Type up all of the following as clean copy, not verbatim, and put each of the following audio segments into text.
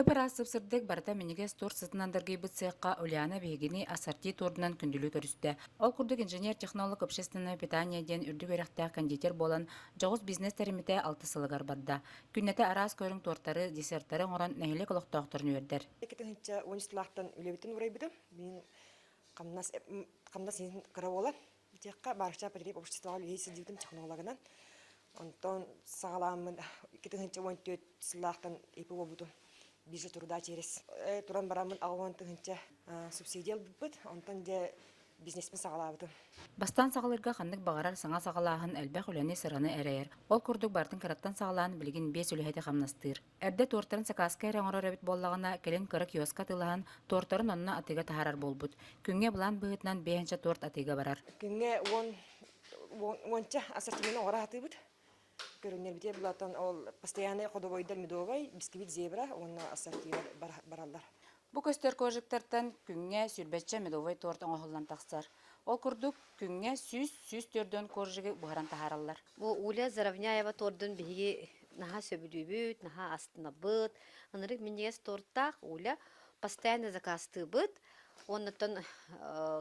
Хыпырас сыпсырдык барата минигес тур сытынан дыргыйбыт цехка Уляна Бегини ассорти турунан күндүлүү көрүстө. Ол курдук инженер-технолог общественное питание ден үрдүк өрөктө кондитер болан жогус бизнес теримите 6 сылыгар барда. Күннете арас көрүң тортары, десерттары оңорон нәһиле колоктоокторун үрдер. Экетен хитча онстулактан үлебитин урайбыдым. Мен камнас каравола. Текка барча потреб обществовал есть дивитим технологиядан. Онтон сагаламын экетен хитча онтөт сылактан эпи болбуту. Биржа труда через туран барамын агуантын хитча субсидия бит. Онтон де бизнесмен сагалабыты. Бастан сагалырга ханнык багарар саңа сагалаһын әлбәх үләне сыраны әрәйер. Ол курдук бартын караттан сагалаһын билигин 5 үләһәте хамнастыр. Әрдә тортарын сакаска рәңгөрө бит боллагына келен кырык киоска тылаһын тортарын онна атыга таһарар болбут. Күнгә булан быһытнан 5нче торт атыга барар. Күнгә онча ассортимент ораты бит. Көрүнөр бите булатан ол постоянный ходовойдар медовый бисквит зебра онна ассортимент бараллар. Бу көстөр кожуктардан күнгә сүрбәтчә медовый торт оңоллан таксар. Ол курдук күнгә сүз төрдөн коржыгы буһаран таһараллар. Бу Уля Заравняева тордун биги наха сөбүдүбүт, наха астына быт. Анырык минес торттак Уля постоянно заказты быт. Оннотон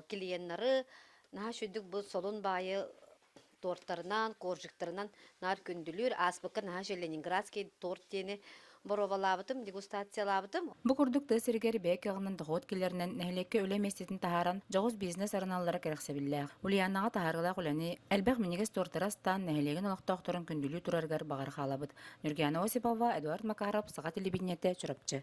клиенттары наха шүдүк бу солун байы торттарынан, коржуктарынан нар күндүлүр аспыкка наха Ленинградский торт тени боровалабытым, дегустациялабытым. Бу курдук тесиргер бек ягынан дохот килернен нәһлеккә үлеместен таһаран жогус бизнес арналары керексебилләр. Ульянага таһарыла куланы әлбәх минигес тортарастан нәһлеген олоктокторын күндүлү тураргар багар халабыт. Нургияна Осипова, Эдуард Макаров, Сага телевидениете, Чурапчы.